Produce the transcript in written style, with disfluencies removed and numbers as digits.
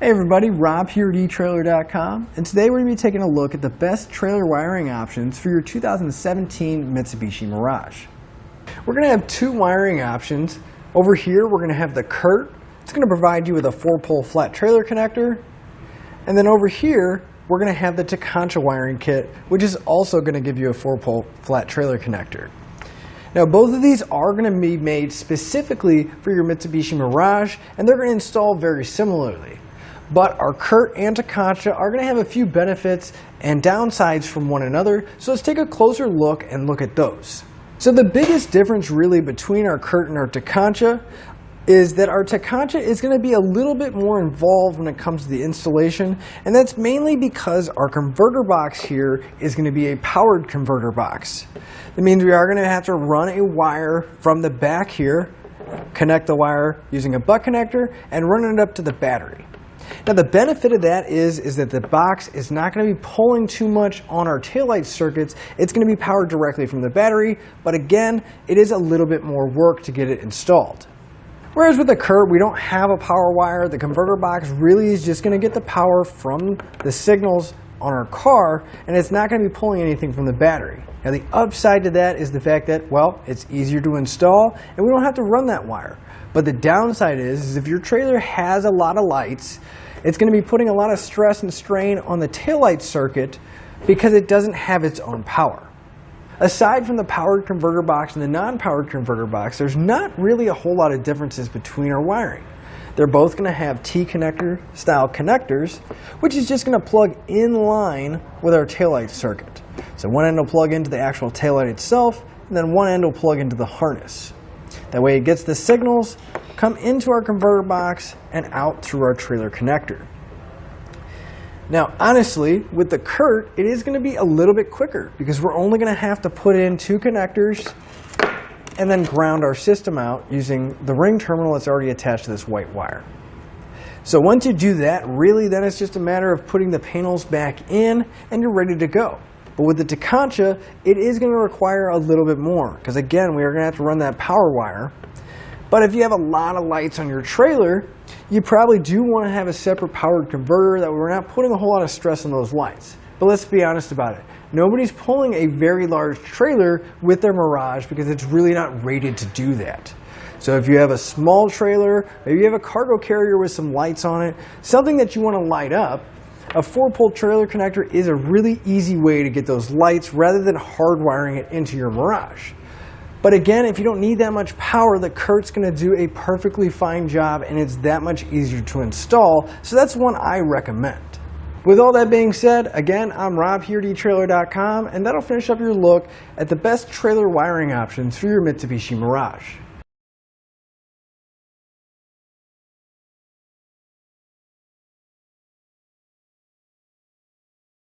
Hey everybody, Rob here at etrailer.com, and today we're going to be taking a look at the best trailer wiring options for your 2017 Mitsubishi Mirage. We're going to have two wiring options. Over here we're going to have the Curt. It's going to provide you with a 4-pole flat trailer connector. And then over here we're going to have the Tekonsha wiring kit, which is also going to give you a 4-pole flat trailer connector. Now both of these are going to be made specifically for your Mitsubishi Mirage, and they're going to install very similarly. But our Curt and Tekonsha are going to have a few benefits and downsides from one another, so let's take a closer look and look at those. So the biggest difference really between our Curt and our Tekonsha is that our Tekonsha is going to be a little bit more involved when it comes to the installation, and that's mainly because our converter box here is going to be a powered converter box. That means we are going to have to run a wire from the back here, connect the wire using a butt connector, and run it up to the battery. Now the benefit of that is that the box is not going to be pulling too much on our taillight circuits. It's going to be powered directly from the battery, but again, it is a little bit more work to get it installed. Whereas with the Curt, we don't have a power wire. The converter box really is just going to get the power from the signals on our car, and it's not going to be pulling anything from the battery. Now the upside to that is the fact that, well, it's easier to install and we don't have to run that wire. But the downside is if your trailer has a lot of lights, it's going to be putting a lot of stress and strain on the taillight circuit because it doesn't have its own power. Aside from the powered converter box and the non-powered converter box, there's not really a whole lot of differences between our wiring. They're both going to have T-connector style connectors, which is just going to plug in line with our taillight circuit. So one end will plug into the actual taillight itself, and then one end will plug into the harness. That way it gets the signals, come into our converter box, and out through our trailer connector. Now honestly, with the Curt, it is going to be a little bit quicker because we're only going to have to put in 2 connectors and then ground our system out using the ring terminal that's already attached to this white wire. So once you do that, really then it's just a matter of putting the panels back in and you're ready to go. But with the Tekonsha, it is going to require a little bit more because again, we are going to have to run that power wire. But if you have a lot of lights on your trailer, you probably do want to have a separate powered converter that we're not putting a whole lot of stress on those lights. But let's be honest about it. Nobody's pulling a very large trailer with their Mirage because it's really not rated to do that. So if you have a small trailer, maybe you have a cargo carrier with some lights on it, something that you want to light up, a 4-pole trailer connector is a really easy way to get those lights rather than hardwiring it into your Mirage. But again, if you don't need that much power, the Curt's going to do a perfectly fine job and it's that much easier to install, so that's one I recommend. With all that being said, again, I'm Rob here at etrailer.com, and that'll finish up your look at the best trailer wiring options for your Mitsubishi Mirage.